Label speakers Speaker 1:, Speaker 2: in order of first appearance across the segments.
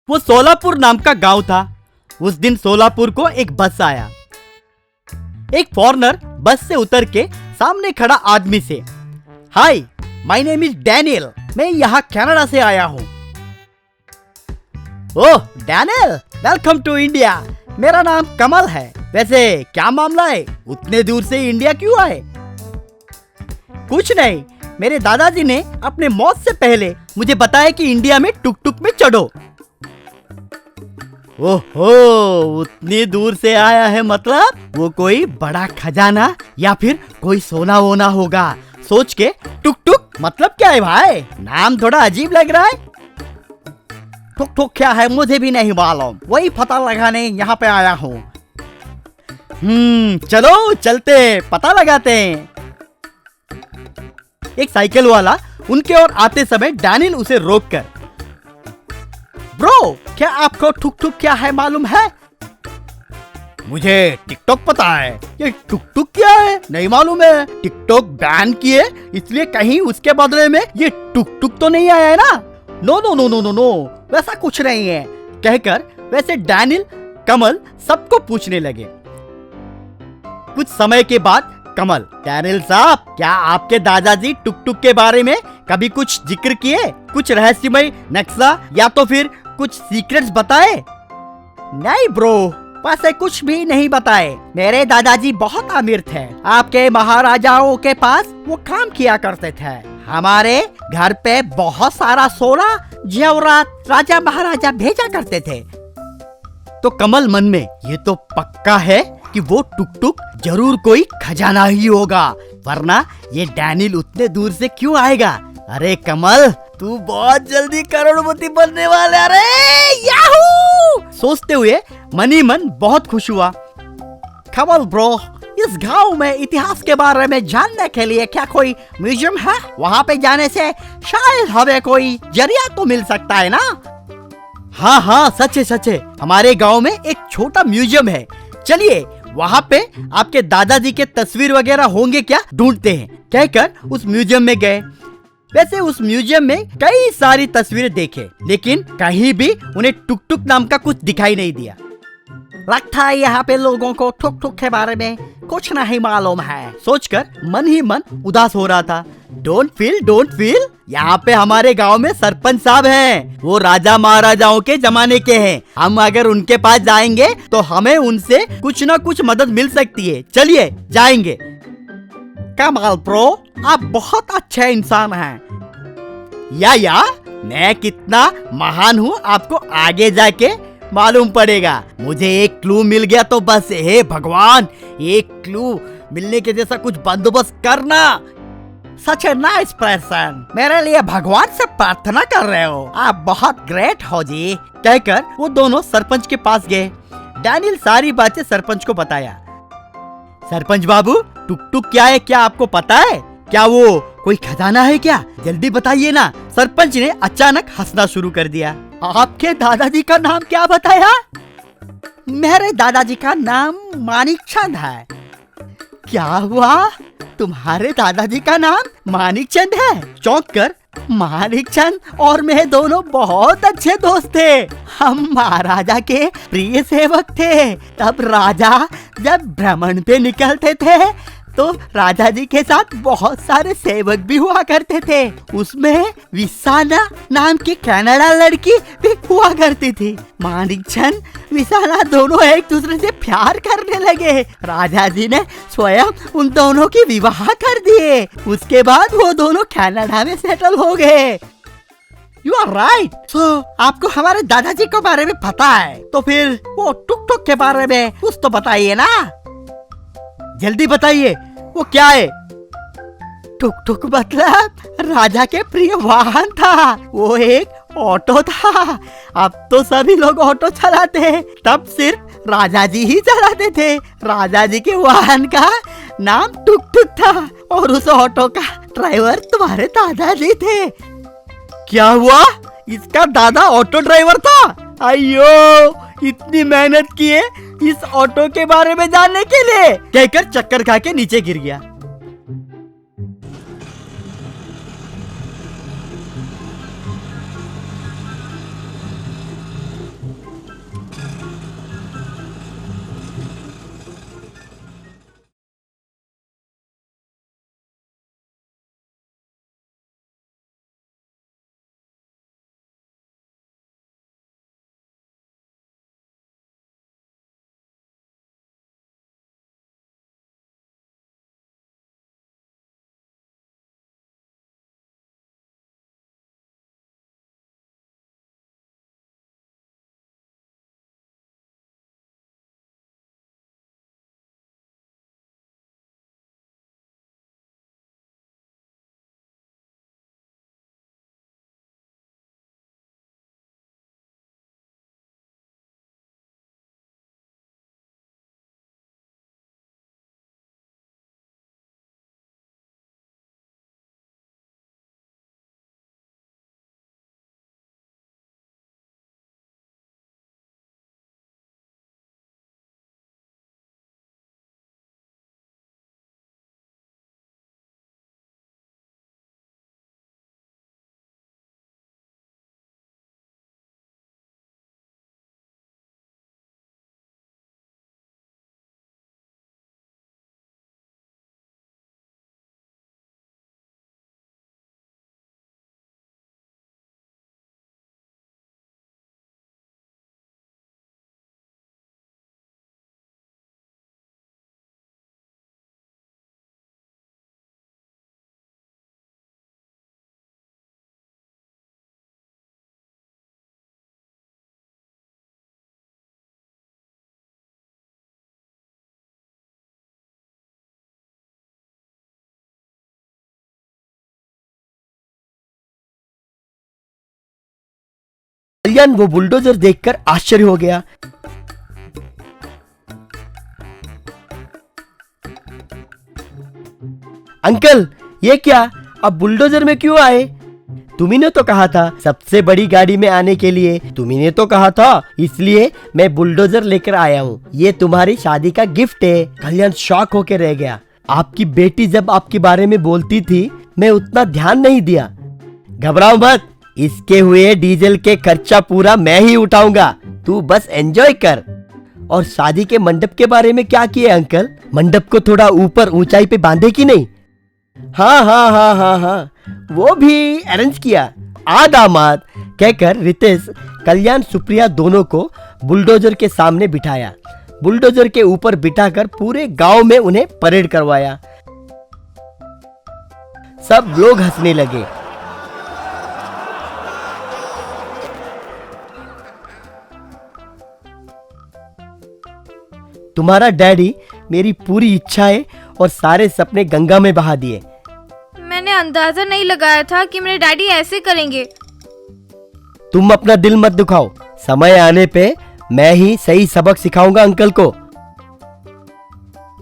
Speaker 1: वो सोलापुर नाम का गांव था। उस दिन सोलापुर को एक बस आया। एक फॉरेनर बस से उतर के सामने खड़ा आदमी से, हाय, माय नेम इज डैनियल, मैं यहाँ कनाडा से आया हूँ। ओह डैनियल, वेलकम टू इंडिया। मेरा नाम कमल है। वैसे क्या मामला है, उतने दूर से इंडिया क्यों आए? कुछ नहीं, मेरे दादाजी ने अपने मौत से पहले मुझे बताया कि इंडिया में टुक टुक में चढ़ो। ओहो, उतनी दूर से आया है, मतलब वो कोई बड़ा खजाना या फिर कोई सोना वोना होगा सोच के टुक टुक मतलब क्या है भाई? नाम थोड़ा अजीब लग रहा है। टुक टुक क्या है मुझे भी नहीं मालूम, वही पता लगाने यहाँ पे आया हूँ। चलो चलते पता लगाते हैं। एक साइकिल वाला उनके ओर आते समय डैनियल उसे रोककर, ब्रो, क्या आपको टुक टुक क्या है मालूम है? मुझे टिकटॉक पता है। ये टुक टुक क्या है नहीं मालूम है। टिकटॉक बैन किए इसलिए कहीं उसके बदले में ये टुक टुक तो नहीं आया है ना? No no no no no no, वैसा कुछ नहीं है कहकर वैसे डैनियल कमल सबको पूछने लगे। कुछ समय के बाद कमल, डैनियल साहब, क्या आपके दादाजी टुक टुक के बारे में कभी कुछ जिक्र किए? कुछ रहस्यमय नक्शा या तो फिर कुछ सीक्रेट्स बताए? नहीं ब्रो, वैसे कुछ भी नहीं बताए। मेरे दादाजी बहुत अमीर थे। आपके महाराजाओं के पास वो काम किया करते थे। हमारे घर पे बहुत सारा सोना जेवरात राजा महाराजा भेजा करते थे। तो कमल मन में ये तो पक्का है कि वो टुक टुक जरूर कोई खजाना ही होगा, वरना ये डैनियल उतने दूर से क्यों आएगा? अरे कमल, तू बहुत जल्दी करोड़पति बनने वाला है। अरे याहू! सोचते हुए मन ही मन बहुत खुश हुआ। कमल ब्रो, इस गांव में इतिहास के बारे में जानने के लिए क्या कोई म्यूजियम है? वहाँ पे जाने से शायद हमें कोई जरिया तो मिल सकता है ना? हाँ हाँ, सच है सच है। हमारे गांव में एक छोटा म्यूजियम है, चलिए वहाँ पे आपके दादाजी के तस्वीर वगैरह होंगे क्या, ढूंढते हैं कहकर उस म्यूजियम में गए। वैसे उस म्यूजियम में कई सारी तस्वीरें देखे, लेकिन कहीं भी उन्हें टुक टुक नाम का कुछ दिखाई नहीं दिया। लगता है यहाँ पे लोगों को टुक टुक के बारे में कुछ नहीं मालूम है, सोचकर मन ही मन उदास हो रहा था। डोंट फील, यहाँ पे हमारे गांव में सरपंच साहब हैं। वो राजा महाराजाओं के जमाने के हैं। हम अगर उनके पास जाएंगे तो हमें उनसे कुछ न कुछ मदद मिल सकती है। चलिए जाएंगे। कमाल प्रो, आप बहुत अच्छे इंसान हैं। या मैं कितना महान हूँ आपको आगे जाके मालूम पड़ेगा। मुझे एक क्लू मिल गया तो बस, हे भगवान, एक क्लू मिलने के जैसा कुछ बंदोबस्त करना। सच ए नाइस पर्सन, मेरे लिए भगवान से प्रार्थना कर रहे हो। आप बहुत ग्रेट हो जी कहकर वो दोनों सरपंच के पास गए। डैनियल सारी बातें सरपंच को बताया। सरपंच बाबू, टुक टुक क्या है, क्या आपको पता है? क्या वो कोई खजाना है क्या? जल्दी बताइए ना। सरपंच ने अचानक हंसना शुरू कर दिया। आपके दादाजी का नाम क्या बताया? मेरे दादाजी का नाम मानिकचंद है। क्या हुआ, तुम्हारे दादाजी का नाम मानिकचंद है? चौंक कर मानिकचंद और मैं दोनों बहुत अच्छे दोस्त थे। हम महाराजा के प्रिय सेवक थे। तब राजा जब भ्रमण पे निकलते थे तो राजा जी के साथ बहुत सारे सेवक भी हुआ करते थे। उसमें विसाना नाम की कनाडा लड़की भी हुआ करती थी। मानिकचंद विसाना दोनों एक दूसरे से प्यार करने लगे। राजा जी ने स्वयं उन दोनों की विवाह कर दिए। उसके बाद वो दोनों कनाडा में सेटल हो गए। You are right. सो आपको हमारे दादाजी के बारे में पता है, तो फिर वो टुक टुक के बारे में कुछ तो बताइए ना। जल्दी बताइए, वो क्या है? टुक टुक मतलब राजा के प्रिय वाहन था। वो एक ऑटो था। अब तो सभी लोग ऑटो चलाते हैं, तब सिर्फ राजा जी ही चलाते थे। राजा जी के वाहन का नाम टुक टुक था और उस ऑटो का ड्राइवर तुम्हारे दादाजी थे। क्या हुआ, इसका दादा ऑटो ड्राइवर था? अयो, इतनी मेहनत किए इस ऑटो के बारे में जानने के लिए कहकर चक्कर खा के नीचे गिर गया।
Speaker 2: कल्याण वो बुलडोजर देखकर आश्चर्य हो गया। अंकल, ये क्या, अब बुलडोजर में क्यों आए? तुम्ही ने तो कहा था सबसे बड़ी गाड़ी में आने के लिए। तुम्ही ने तो कहा था, इसलिए मैं बुलडोजर लेकर आया हूँ। ये तुम्हारी शादी का गिफ्ट है। कल्याण शॉक होकर रह गया। आपकी बेटी जब आपके बारे में बोलती थी, मैं उतना ध्यान नहीं दिया। घबराओ मत, इसके हुए डीजल के खर्चा पूरा मैं ही उठाऊंगा। तू बस एंजॉय कर। और शादी के मंडप के बारे में क्या किए अंकल? मंडप को थोड़ा ऊपर ऊंचाई पे बांधे कि नहीं? हाँ, वो भी अरेंज किया। आ दामाद, कहकर रितेश, कल्याण, सुप्रिया दोनों को बुलडोजर के सामने बिठाया। बुलडोजर के ऊपर बिठाकर पूरे गांव में उन्हें परेड करवाया। सब लोग हंसने लगे। तुम्हारा डैडी मेरी पूरी इच्छाएं और सारे सपने गंगा में बहा दिए।
Speaker 3: मैंने अंदाजा नहीं लगाया था कि मेरे डैडी ऐसे करेंगे।
Speaker 2: तुम अपना दिल मत दुखाओ। समय आने पे मैं ही सही सबक सिखाऊंगा अंकल को।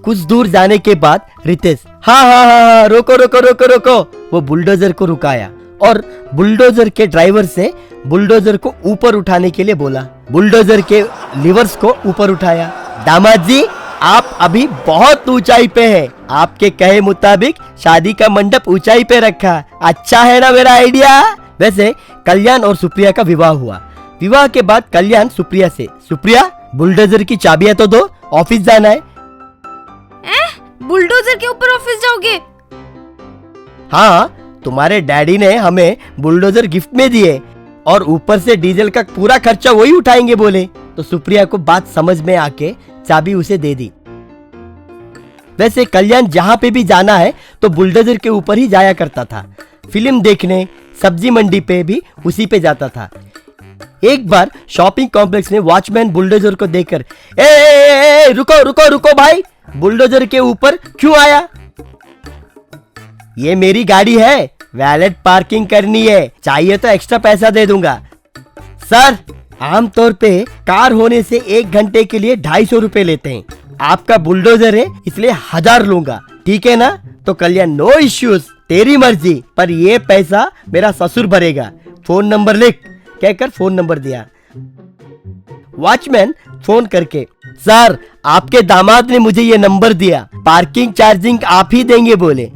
Speaker 2: कुछ दूर जाने के बाद रितेश, हाँ, रोको। वो बुलडोजर को रुकाया और बुलडोजर के ड्राइवर से बुलडोजर को ऊपर उठाने के लिए बोला। बुलडोजर के लीवर्स को ऊपर उठाया। दामाद जी, आप अभी बहुत ऊंचाई पे हैं। आपके कहे मुताबिक शादी का मंडप ऊंचाई पे रखा। अच्छा है ना मेरा आइडिया? वैसे कल्याण और सुप्रिया का विवाह हुआ। विवाह के बाद कल्याण सुप्रिया से, सुप्रिया, बुलडोजर की चाबियां तो दो, ऑफिस जाना है।
Speaker 3: बुलडोजर के ऊपर ऑफिस जाओगे?
Speaker 2: हाँ, तुम्हारे डैडी ने हमें बुलडोजर गिफ्ट में दिए और ऊपर से डीजल का पूरा खर्चा वही उठाएंगे बोले। तो सुप्रिया को बात समझ में आके चाबी उसे दे दी। वैसे कल्याण जहाँ पे भी जाना है तो बुलडोजर के ऊपर ही जाया करता था। फिल्म देखने, सब्जी मंडी पे भी उसी पे जाता था। एक बार शॉपिंग कॉम्प्लेक्स में वॉचमैन बुलडोजर को देखकर, ए, रुको भाई, बुलडोजर के ऊपर क्यों आया? ये मेरी गाड़ी है, वैलेट पार्किंग करनी है, चाहिए तो एक्स्ट्रा पैसा दे दूंगा। सर, आमतौर पे कार होने से 1 घंटे के लिए 250 रुपए लेते हैं। आपका बुलडोजर है इसलिए 1000 लूंगा, ठीक है ना? तो कल्याण, नो इश्यूज, तेरी मर्जी, पर ये पैसा मेरा ससुर भरेगा। फोन नंबर लिख, कहकर फोन नंबर दिया। वॉचमैन फोन करके, सर, आपके दामाद ने मुझे ये नंबर दिया, पार्किंग चार्जिंग आप ही देंगे बोले।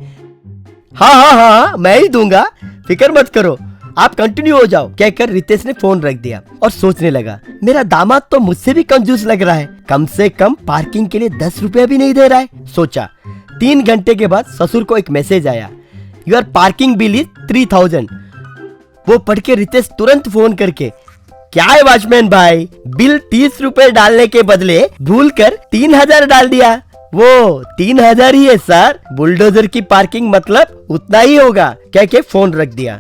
Speaker 2: हाँ, मैं ही दूंगा, फिक्र मत करो, आप कंटिन्यू हो जाओ, कहकर रितेश ने फोन रख दिया और सोचने लगा, मेरा दामाद तो मुझसे भी कंजूस लग रहा है, कम से कम पार्किंग के लिए 10 रुपया भी नहीं दे रहा है। सोचा। 3 घंटे के बाद ससुर को एक मैसेज आया, योर पार्किंग बिल इज 3000। वो पढ़ के रितेश तुरंत फोन करके, क्या है वॉचमैन भाई, बिल 30 रुपए डालने के बदले भूलकर 3000 डाल दिया। वो 3000 ही है सर, बुलडोजर की पार्किंग मतलब उतना ही होगा, कह के फोन रख दिया।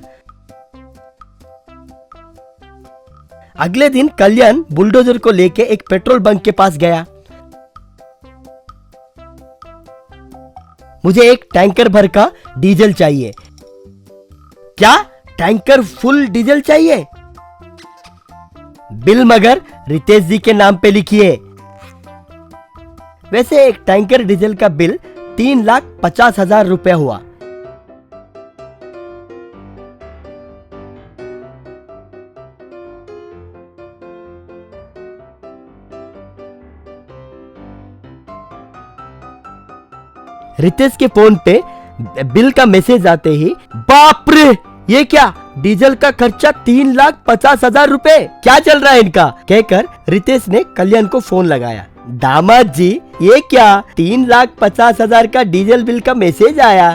Speaker 2: अगले दिन कल्याण बुलडोजर को लेके एक पेट्रोल बंक के पास गया। मुझे एक टैंकर भर का डीजल चाहिए। क्या टैंकर फुल डीजल चाहिए? बिल मगर रितेश जी के नाम पे लिखिए। वैसे एक टैंकर डीजल का बिल 3,50,000 रुपया हुआ। रितेश के फोन पे बिल का मैसेज आते ही, बाप रे, ये क्या, डीजल का खर्चा 3,50,000 रुपए, क्या चल रहा है इनका, कहकर रितेश ने कल्याण को फोन लगाया। दामाद जी, ये क्या, 3,50,000 का डीजल बिल का मैसेज आया?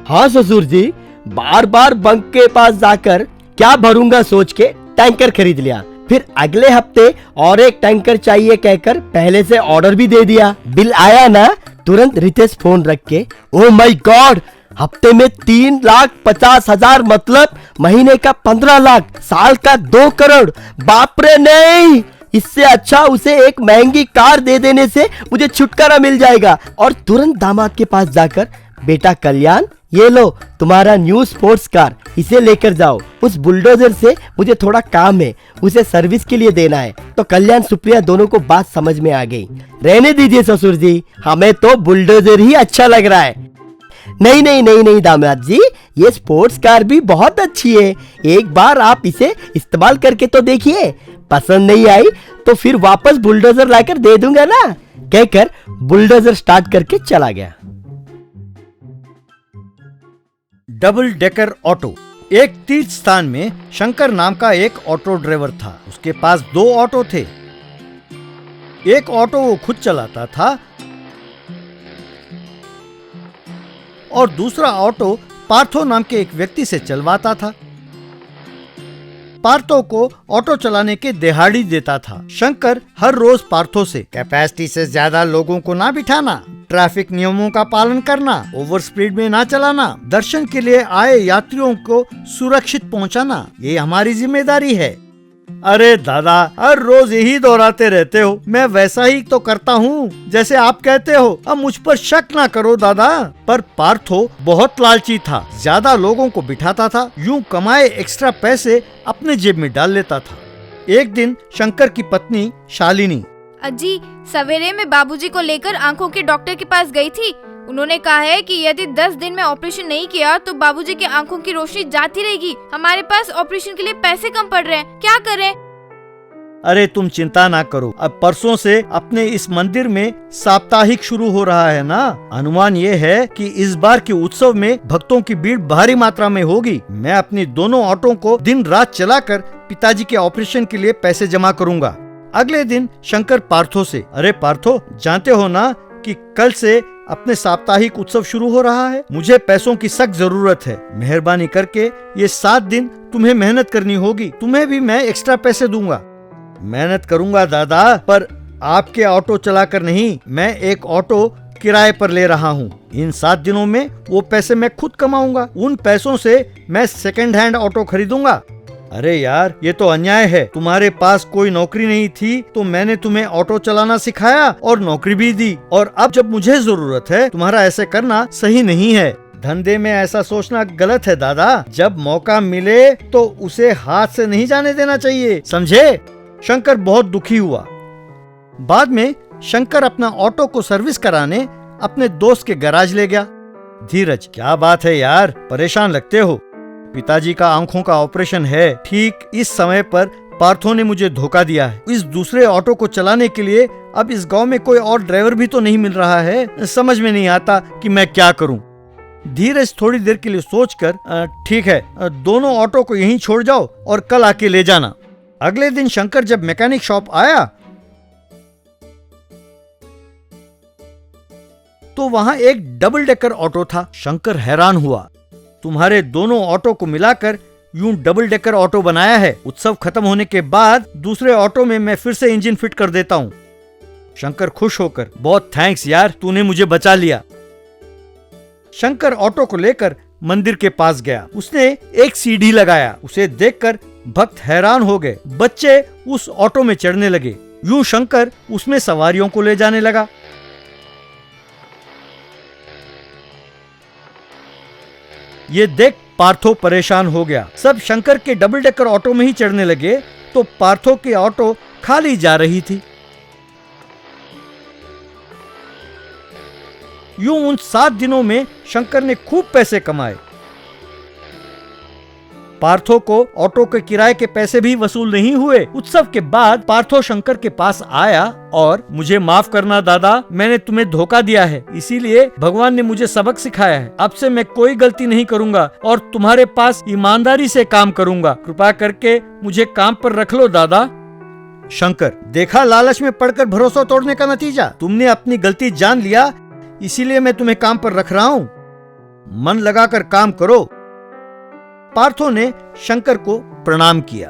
Speaker 2: हाँ ससुर जी, बार बार बंक के पास जाकर क्या भरूंगा सोच के टैंकर खरीद लिया। फिर अगले हफ्ते और एक टैंकर चाहिए कहकर पहले से ऑर्डर भी दे दिया। बिल आया ना, तुरंत रितेश फोन रख के, ओ माय गॉड, हफ्ते में 3,50,000 मतलब महीने का 15 लाख, साल का 2 करोड़, बाप रे नहीं, इससे अच्छा उसे एक महंगी कार दे देने से मुझे छुटकारा मिल जाएगा। और तुरंत दामाद के पास जाकर, बेटा कल्याण, ये लो तुम्हारा न्यू स्पोर्ट्स कार, इसे लेकर जाओ। उस बुलडोजर से मुझे थोड़ा काम है, उसे सर्विस के लिए देना है। तो कल्याण सुप्रिया दोनों को बात समझ में आ गई। रहने दीजिए ससुर जी, हमें तो बुलडोजर ही अच्छा लग रहा है। नहीं नहीं नहीं नहीं दामाद जी, ये स्पोर्ट्स कार भी बहुत अच्छी है। एक बार आप इसे इस्तेमाल करके तो देखिए, पसंद नहीं आई तो फिर वापस बुलडोजर लाकर दे दूंगा ना, कहकर बुलडोजर स्टार्ट करके चला गया।
Speaker 4: Double decker auto. एक तीर्थ स्थान में शंकर नाम का एक ऑटो ड्राइवर था। उसके पास 2 ऑटो थे। एक ऑटो वो खुद चलाता था और दूसरा ऑटो पार्थो नाम के एक व्यक्ति से चलवाता था। पार्थो को ऑटो चलाने के दिहाड़ी देता था। शंकर हर रोज पार्थो से कैपेसिटी से ज्यादा लोगों को ना बिठाना, ट्रैफिक नियमों का पालन करना, ओवर स्पीड में ना चलाना, दर्शन के लिए आए यात्रियों को सुरक्षित पहुंचाना, ये हमारी जिम्मेदारी है। अरे दादा, हर रोज यही दोहराते रहते हो। मैं वैसा ही तो करता हूँ जैसे आप कहते हो। अब मुझ पर शक ना करो दादा। पर पार्थो बहुत लालची था, ज्यादा लोगों को बिठाता था, यूं कमाए एक्स्ट्रा पैसे अपने जेब में डाल लेता था। एक दिन शंकर की पत्नी शालिनी,
Speaker 3: अजी सवेरे में बाबूजी को लेकर आंखों के डॉक्टर के पास गई थी। उन्होंने कहा है कि यदि 10 दिन में ऑपरेशन नहीं किया तो बाबूजी की आंखों की रोशनी जाती रहेगी। हमारे पास ऑपरेशन के लिए पैसे कम पड़ रहे हैं, क्या करें?
Speaker 4: अरे तुम चिंता ना करो, अब परसों से अपने इस मंदिर में साप्ताहिक शुरू हो रहा है ना। अनुमान ये है कि इस बार के उत्सव में भक्तों की भीड़ भारी मात्रा में होगी। मैं अपनी दोनों ऑटो को दिन रात चलाकर पिताजी के ऑपरेशन के लिए पैसे जमा करूंगा। अगले दिन शंकर पार्थो से, अरे पार्थो, जानते हो ना कि कल से अपने साप्ताहिक उत्सव शुरू हो रहा है। मुझे पैसों की सख्त जरूरत है। मेहरबानी करके ये 7 दिन तुम्हें मेहनत करनी होगी। तुम्हें भी मैं एक्स्ट्रा पैसे दूंगा। मेहनत करूंगा दादा, पर आपके ऑटो चलाकर नहीं, मैं एक ऑटो किराए पर ले रहा हूँ। इन 7 दिनों में वो पैसे मैं खुद कमाऊंगा। उन पैसों से मैं सेकंड हैंड ऑटो खरीदूंगा। अरे यार, ये तो अन्याय है। तुम्हारे पास कोई नौकरी नहीं थी तो मैंने तुम्हें ऑटो चलाना सिखाया और नौकरी भी दी, और अब जब मुझे जरूरत है तुम्हारा ऐसे करना सही नहीं है। धंधे में ऐसा सोचना गलत है दादा। जब मौका मिले तो उसे हाथ से नहीं जाने देना चाहिए, समझे? शंकर बहुत दुखी हुआ। बाद में शंकर अपना ऑटो को सर्विस कराने अपने दोस्त के गैराज ले गया। धीरज, क्या बात है यार, परेशान लगते हो। पिताजी का आंखों का ऑपरेशन है। ठीक इस समय पर पार्थो ने मुझे धोखा दिया है। इस दूसरे ऑटो को चलाने के लिए अब इस गांव में कोई और ड्राइवर भी तो नहीं मिल रहा है। समझ में नहीं आता कि मैं क्या करूं। धीरज थोड़ी देर के लिए सोचकर, ठीक है, दोनों ऑटो को यहीं छोड़ जाओ और कल आके ले जाना। अगले दिन शंकर जब मैकेनिक शॉप आया तो वहां एक डबल डेकर ऑटो था। शंकर हैरान हुआ। तुम्हारे दोनों ऑटो को मिलाकर यूं डबल डेकर ऑटो बनाया है। उत्सव खत्म होने के बाद दूसरे ऑटो में मैं फिर से इंजन फिट कर देता हूँ। शंकर खुश होकर, बहुत थैंक्स यार, तूने मुझे बचा लिया। शंकर ऑटो को लेकर मंदिर के पास गया। उसने एक सीढ़ी लगाया। उसे देखकर भक्त हैरान हो गए। बच्चे उस ऑटो में चढ़ने लगे। यूं शंकर उसमें सवारियों को ले जाने लगा। ये देख पार्थो परेशान हो गया। सब शंकर के डबल डेकर ऑटो में ही चढ़ने लगे तो पार्थो की ऑटो खाली जा रही थी। यूं उन 7 दिनों में शंकर ने खूब पैसे कमाए। पार्थो को ऑटो के किराए के पैसे भी वसूल नहीं हुए। उत्सव के बाद पार्थो शंकर के पास आया और, मुझे माफ करना दादा, मैंने तुम्हें धोखा दिया है, इसीलिए भगवान ने मुझे सबक सिखाया है। अब से मैं कोई गलती नहीं करूंगा और तुम्हारे पास ईमानदारी से काम करूंगा। कृपा करके मुझे काम पर रख लो दादा। शंकर, देखा लालच में पड़कर भरोसा तोड़ने का नतीजा। तुमने अपनी गलती जान लिया, इसीलिए मैं तुम्हें काम पर रख रहा हूँ। मन लगाकर काम करो। पार्थो ने शंकर को प्रणाम किया।